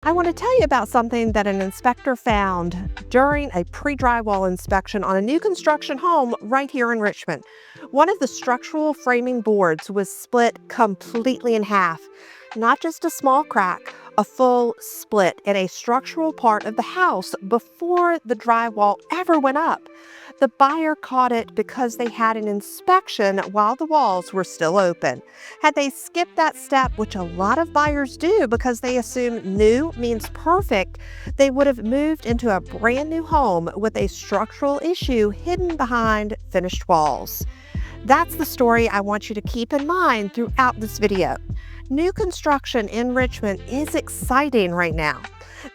I want to tell you about something that an inspector found during a pre-drywall inspection on a new construction home right here in Richmond. One of the structural framing boards was split completely in half. Not just a small crack, a full split in a structural part of the house before the drywall ever went up. The buyer caught it because they had an inspection while the walls were still open. Had they skipped that step, which a lot of buyers do because they assume new means perfect, they would have moved into a brand new home with a structural issue hidden behind finished walls. That's the story I want you to keep in mind throughout this video. New construction in Richmond is exciting right now.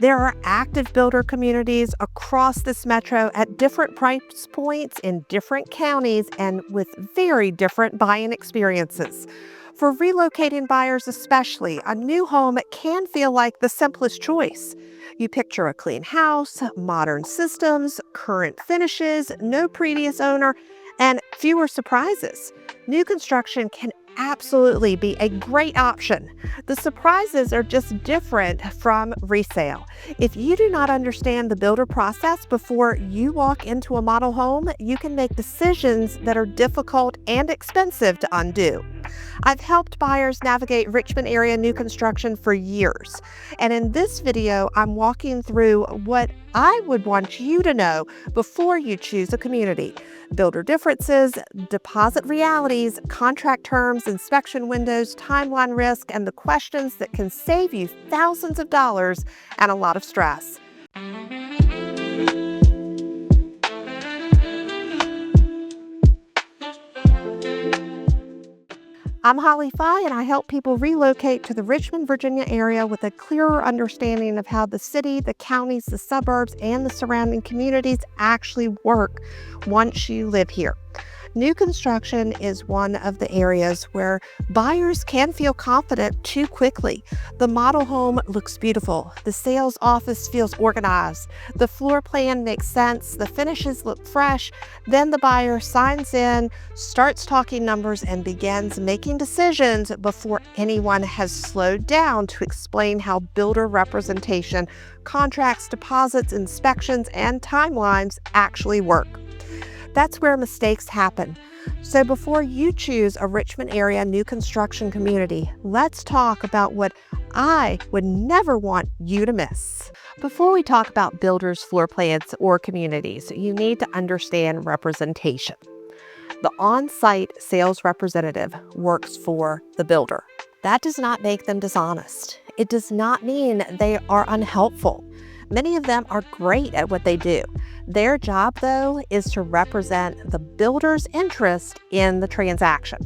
There are active builder communities across this metro at different price points in different counties and with very different buying experiences. For relocating buyers especially, a new home can feel like the simplest choice. You picture a clean house, modern systems, current finishes, no previous owner, and fewer surprises. New construction can absolutely be a great option. The surprises are just different from resale. If you do not understand the builder process before you walk into a model home, you can make decisions that are difficult and expensive to undo. I've helped buyers navigate Richmond area new construction for years, and in this video, I'm walking through what I would want you to know before you choose a community: builder differences, deposit realities, contract terms, inspection windows, timeline risk, and the questions that can save you thousands of dollars and a lot of stress. I'm Holly Fye, and I help people relocate to the Richmond, Virginia area with a clearer understanding of how the city, the counties, the suburbs, and the surrounding communities actually work once you live here. New construction is one of the areas where buyers can feel confident too quickly. The model home looks beautiful. The sales office feels organized. The floor plan makes sense. The finishes look fresh. Then the buyer signs in, starts talking numbers, and begins making decisions before anyone has slowed down to explain how builder representation, contracts, deposits, inspections, and timelines actually work. That's where mistakes happen. So before you choose a Richmond area new construction community, let's talk about what I would never want you to miss. Before we talk about builders, floor plans, or communities, you need to understand representation. The on-site sales representative works for the builder. That does not make them dishonest. It does not mean they are unhelpful. Many of them are great at what they do. Their job, though, is to represent the builder's interest in the transaction.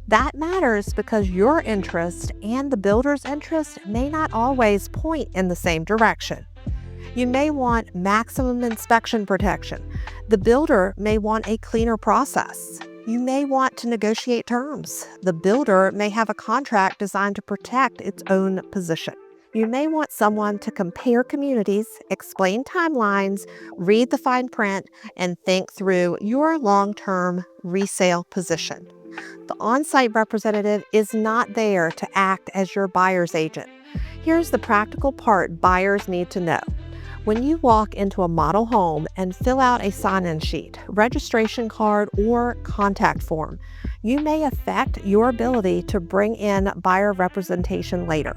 That matters because your interest and the builder's interest may not always point in the same direction. You may want maximum inspection protection. The builder may want a cleaner process. You may want to negotiate terms. The builder may have a contract designed to protect its own position. You may want someone to compare communities, explain timelines, read the fine print, and think through your long-term resale position. The on-site representative is not there to act as your buyer's agent. Here's the practical part buyers need to know. When you walk into a model home and fill out a sign-in sheet, registration card, or contact form, you may affect your ability to bring in buyer representation later.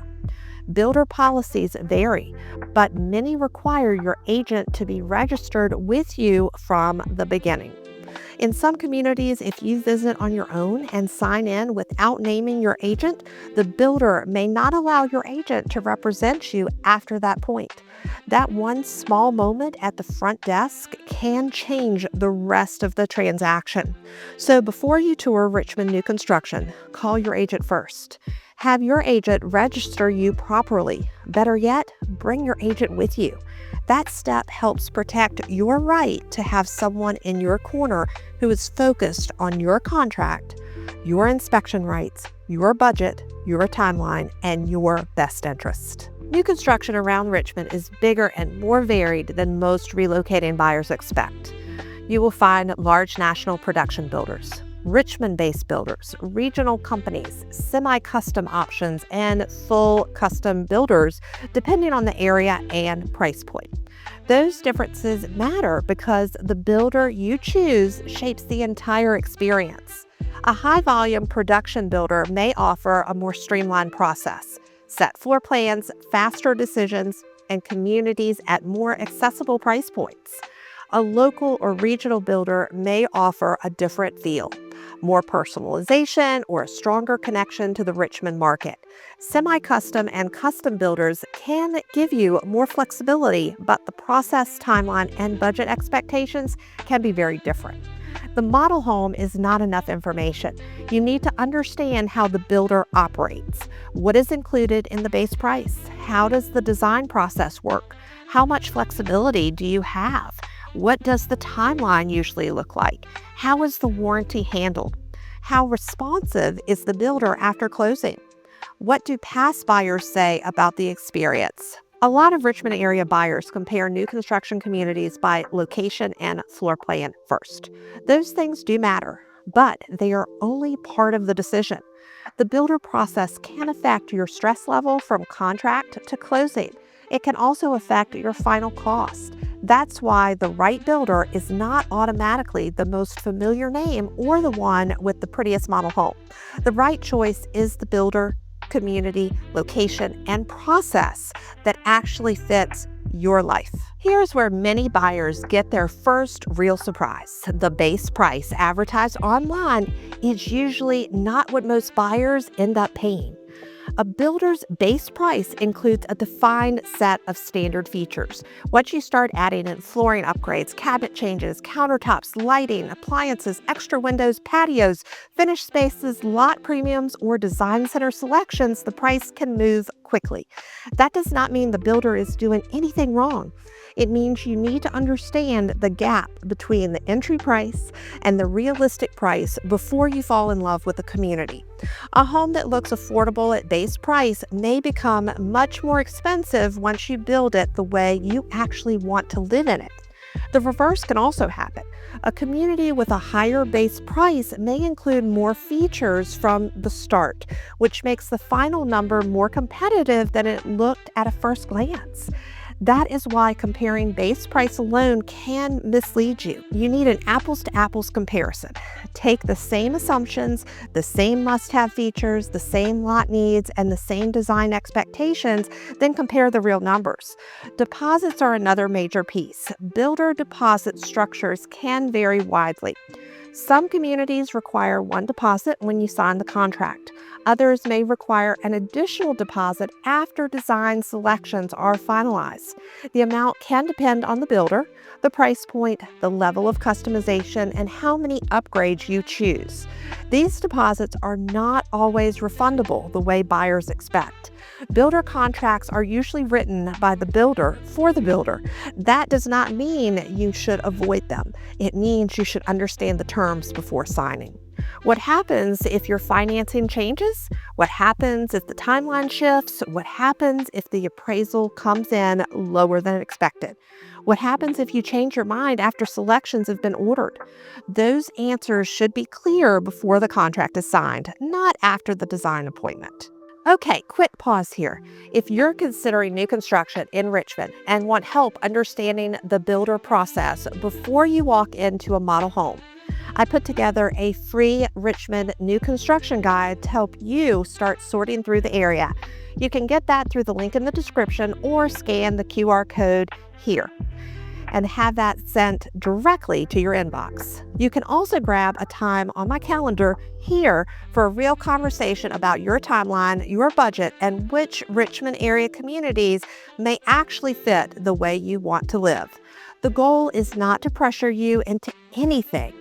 Builder policies vary, but many require your agent to be registered with you from the beginning. In some communities, if you visit on your own and sign in without naming your agent, the builder may not allow your agent to represent you after that point. That one small moment at the front desk can change the rest of the transaction. So before you tour Richmond new construction, call your agent first. Have your agent register you properly. Better yet, bring your agent with you. That step helps protect your right to have someone in your corner who is focused on your contract, your inspection rights, your budget, your timeline, and your best interest. New construction around Richmond is bigger and more varied than most relocating buyers expect. You will find large national production builders, Richmond-based builders, regional companies, semi-custom options, and full custom builders, depending on the area and price point. Those differences matter because the builder you choose shapes the entire experience. A high-volume production builder may offer a more streamlined process, set floor plans, faster decisions, and communities at more accessible price points. A local or regional builder may offer a different feel, more personalization, or a stronger connection to the Richmond market. Semi-custom and custom builders can give you more flexibility, but the process, timeline, and budget expectations can be very different. The model home is not enough information. You need to understand how the builder operates. What is included in the base price? How does the design process work? How much flexibility do you have? What does the timeline usually look like? How is the warranty handled? How responsive is the builder after closing? What do past buyers say about the experience? A lot of Richmond area buyers compare new construction communities by location and floor plan first. Those things do matter, but they are only part of the decision. The builder process can affect your stress level from contract to closing. It can also affect your final cost. That's why the right builder is not automatically the most familiar name or the one with the prettiest model home. The right choice is the builder, community, location, and process that actually fits your life. Here's where many buyers get their first real surprise. The base price advertised online is usually not what most buyers end up paying. A builder's base price includes a defined set of standard features. Once you start adding in flooring upgrades, cabinet changes, countertops, lighting, appliances, extra windows, patios, finished spaces, lot premiums, or design center selections, the price can move quickly. That does not mean the builder is doing anything wrong. It means you need to understand the gap between the entry price and the realistic price before you fall in love with the community. A home that looks affordable at base price may become much more expensive once you build it the way you actually want to live in it. The reverse can also happen. A community with a higher base price may include more features from the start, which makes the final number more competitive than it looked at a first glance. That is why comparing base price alone can mislead you. You need an apples-to-apples comparison. Take the same assumptions, the same must-have features, the same lot needs, and the same design expectations, then compare the real numbers. Deposits are another major piece. Builder deposit structures can vary widely. Some communities require one deposit when you sign the contract. Others may require an additional deposit after design selections are finalized. The amount can depend on the builder, the price point, the level of customization, and how many upgrades you choose. These deposits are not always refundable the way buyers expect. Builder contracts are usually written by the builder for the builder. That does not mean you should avoid them. It means you should understand the terms before signing. What happens if your financing changes? What happens if the timeline shifts? What happens if the appraisal comes in lower than expected? What happens if you change your mind after selections have been ordered? Those answers should be clear before the contract is signed, not after the design appointment. Okay, quick pause here. If you're considering new construction in Richmond and want help understanding the builder process before you walk into a model home, I put together a free Richmond new construction guide to help you start sorting through the area. You can get that through the link in the description or scan the QR code here and have that sent directly to your inbox. You can also grab a time on my calendar here for a real conversation about your timeline, your budget, and which Richmond area communities may actually fit the way you want to live. The goal is not to pressure you into anything.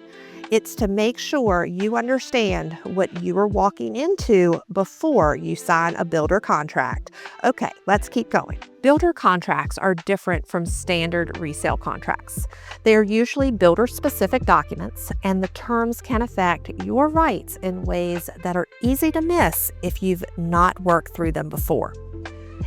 It's to make sure you understand what you are walking into before you sign a builder contract. Okay, let's keep going. Builder contracts are different from standard resale contracts. They are usually builder-specific documents, and the terms can affect your rights in ways that are easy to miss if you've not worked through them before.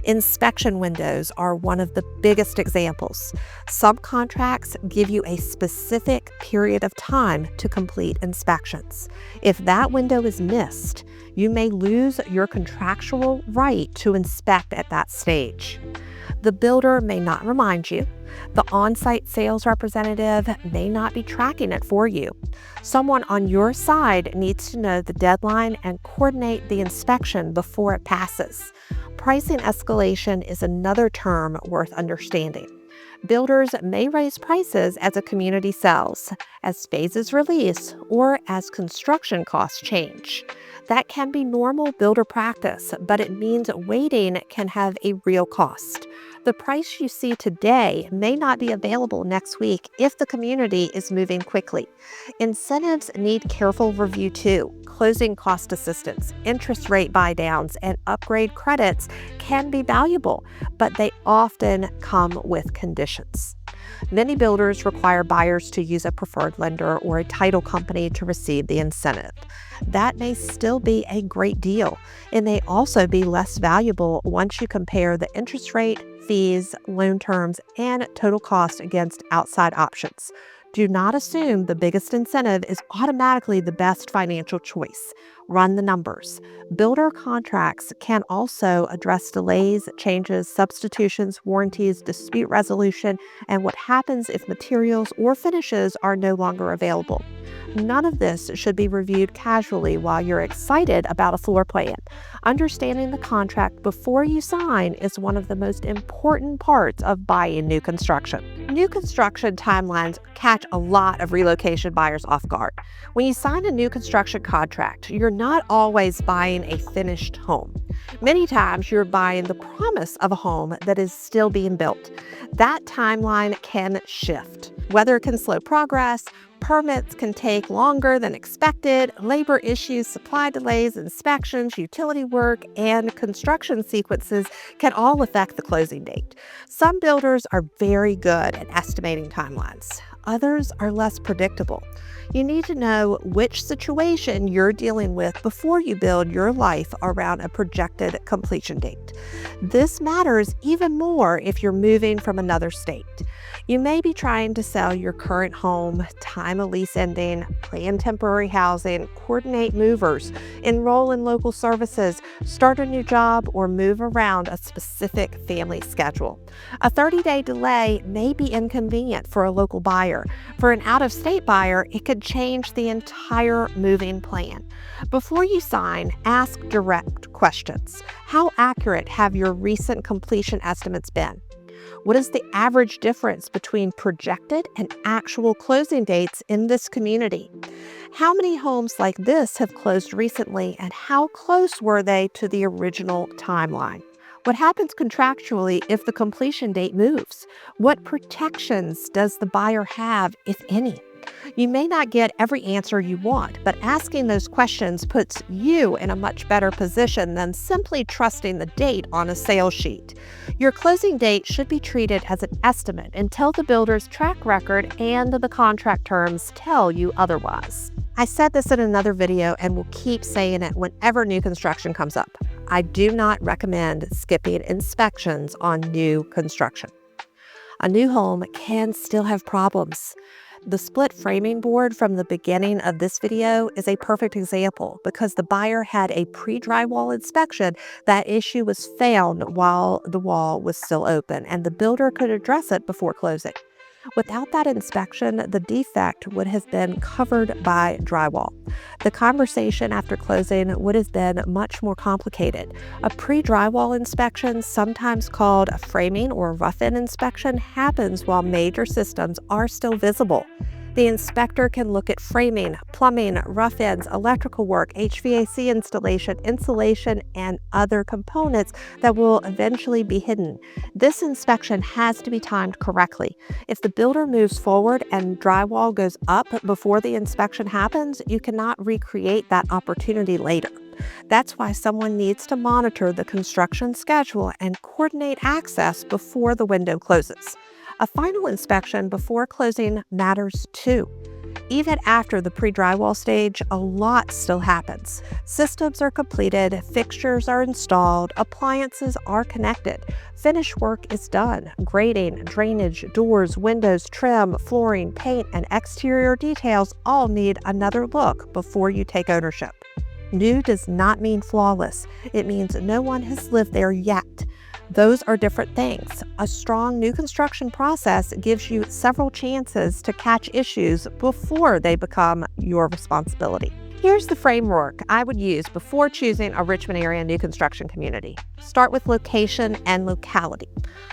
Inspection windows are one of the biggest examples. Some contracts give you a specific period of time to complete inspections. If that window is missed, you may lose your contractual right to inspect at that stage. The builder may not remind you. The on-site sales representative may not be tracking it for you. Someone on your side needs to know the deadline and coordinate the inspection before it passes. Pricing escalation is another term worth understanding. Builders may raise prices as a community sells, as phases release, or as construction costs change. That can be normal builder practice, but it means waiting can have a real cost. The price you see today may not be available next week if the community is moving quickly. Incentives need careful review too. Closing cost assistance, interest rate buy-downs, and upgrade credits can be valuable, but they often come with conditions. Many builders require buyers to use a preferred lender or a title company to receive the incentive. That may still be a great deal. It may also be less valuable once you compare the interest rate, fees, loan terms, and total cost against outside options. Do not assume the biggest incentive is automatically the best financial choice. Run the numbers. Builder contracts can also address delays, changes, substitutions, warranties, dispute resolution, and what happens if materials or finishes are no longer available. None of this should be reviewed casually while you're excited about a floor plan. Understanding the contract before you sign is one of the most important parts of buying new construction. New construction timelines catch a lot of relocation buyers off guard. When you sign a new construction contract, you're not always buying a finished home. Many times you're buying the promise of a home that is still being built. That timeline can shift. Weather can slow progress, permits can take longer than expected, labor issues, supply delays, inspections, utility work, and construction sequences can all affect the closing date. Some builders are very good at estimating timelines. Others are less predictable. You need to know which situation you're dealing with before you build your life around a projected completion date. This matters even more if you're moving from another state. You may be trying to sell your current home, time a lease ending, plan temporary housing, coordinate movers, enroll in local services, start a new job, or move around a specific family schedule. A 30-day delay may be inconvenient for a local buyer. For an out-of-state buyer, it could change the entire moving plan. Before you sign, ask direct questions. How accurate have your recent completion estimates been? What is the average difference between projected and actual closing dates in this community? How many homes like this have closed recently, and how close were they to the original timeline? What happens contractually if the completion date moves? What protections does the buyer have, if any? You may not get every answer you want, but asking those questions puts you in a much better position than simply trusting the date on a sales sheet. Your closing date should be treated as an estimate until the builder's track record and the contract terms tell you otherwise. I said this in another video and will keep saying it whenever new construction comes up. I do not recommend skipping inspections on new construction. A new home can still have problems. The split framing board from the beginning of this video is a perfect example because the buyer had a pre-drywall inspection. That issue was found while the wall was still open, and the builder could address it before closing. Without that inspection, the defect would have been covered by drywall. The conversation after closing would have been much more complicated. A pre-drywall inspection, sometimes called a framing or rough-in inspection, happens while major systems are still visible. The inspector can look at framing, plumbing, rough ends, electrical work, HVAC installation, insulation, and other components that will eventually be hidden. This inspection has to be timed correctly. If the builder moves forward and drywall goes up before the inspection happens, you cannot recreate that opportunity later. That's why someone needs to monitor the construction schedule and coordinate access before the window closes. A final inspection before closing matters too. Even after the pre-drywall stage, a lot still happens. Systems are completed, fixtures are installed, appliances are connected. Finish work is done. Grading, drainage, doors, windows, trim, flooring, paint, and exterior details all need another look before you take ownership. New does not mean flawless. It means no one has lived there yet. Those are different things. A strong new construction process gives you several chances to catch issues before they become your responsibility. Here's the framework I would use before choosing a Richmond area new construction community. Start with location and locality.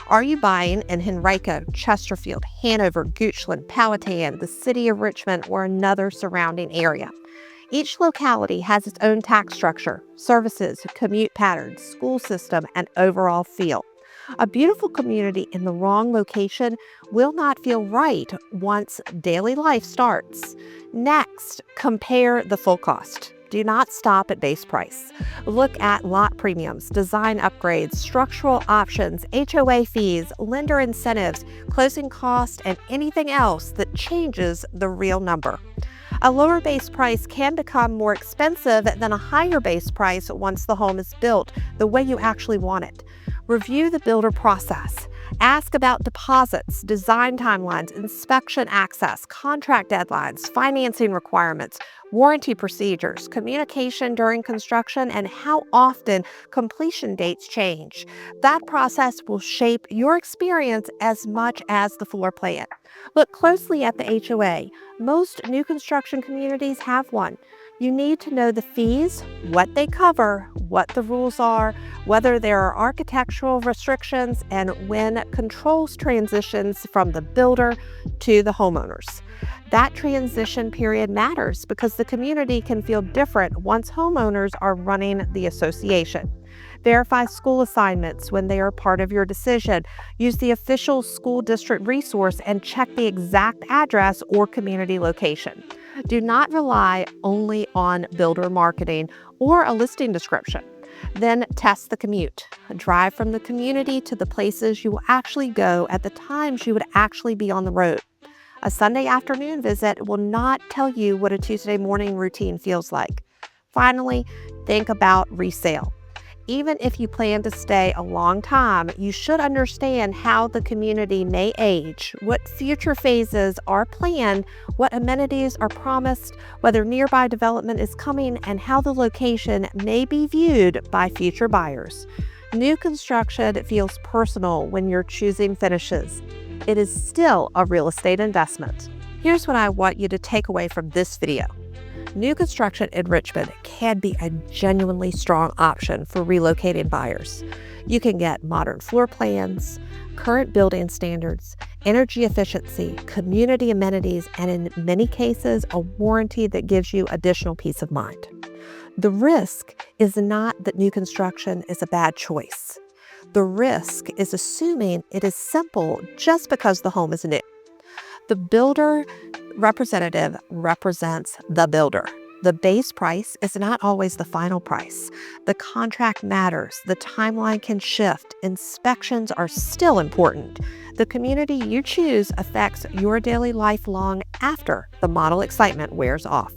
Are you buying in Henrico, Chesterfield, Hanover, Goochland, Powhatan, the city of Richmond, or another surrounding area? Each locality has its own tax structure, services, commute patterns, school system, and overall feel. A beautiful community in the wrong location will not feel right once daily life starts. Next, compare the full cost. Do not stop at base price. Look at lot premiums, design upgrades, structural options, HOA fees, lender incentives, closing costs, and anything else that changes the real number. A lower base price can become more expensive than a higher base price once the home is built the way you actually want it. Review the builder process. Ask about deposits, design timelines, inspection access, contract deadlines, financing requirements, warranty procedures, communication during construction, and how often completion dates change. That process will shape your experience as much as the floor plan. Look closely at the HOA. Most new construction communities have one. You need to know the fees, what they cover, what the rules are, whether there are architectural restrictions, and when controls transitions from the builder to the homeowners. That transition period matters because the community can feel different once homeowners are running the association. Verify school assignments when they are part of your decision. Use the official school district resource and check the exact address or community location. Do not rely only on builder marketing or a listing description. Then test the commute. Drive from the community to the places you will actually go at the times you would actually be on the road. A Sunday afternoon visit will not tell you what a Tuesday morning routine feels like. Finally, think about resale. Even if you plan to stay a long time, you should understand how the community may age, what future phases are planned, what amenities are promised, whether nearby development is coming, and how the location may be viewed by future buyers. New construction feels personal when you're choosing finishes. It is still a real estate investment. Here's what I want you to take away from this video. New construction in Richmond can be a genuinely strong option for relocating buyers. You can get modern floor plans, current building standards, energy efficiency, community amenities, and in many cases, a warranty that gives you additional peace of mind. The risk is not that new construction is a bad choice. The risk is assuming it is simple just because the home is new. The builder representative represents the builder. The base price is not always the final price. The contract matters. The timeline can shift. Inspections are still important. The community you choose affects your daily life long after the model excitement wears off.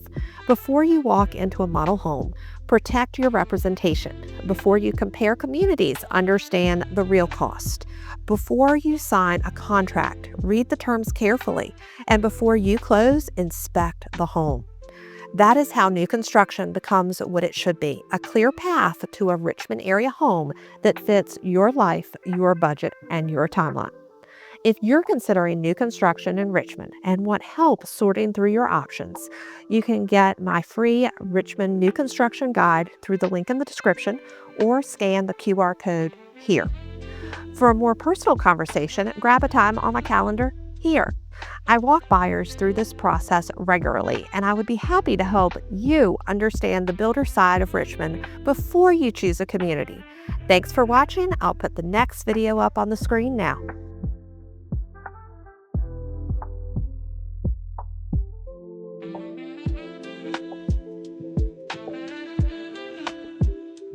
Before you walk into a model home, protect your representation. Before you compare communities, understand the real cost. Before you sign a contract, read the terms carefully. And before you close, inspect the home. That is how new construction becomes what it should be, a clear path to a Richmond area home that fits your life, your budget, and your timeline. If you're considering new construction in Richmond and want help sorting through your options, you can get my free Richmond New Construction Guide through the link in the description or scan the QR code here. For a more personal conversation, grab a time on my calendar here. I walk buyers through this process regularly, and I would be happy to help you understand the builder side of Richmond before you choose a community. Thanks for watching. I'll put the next video up on the screen now.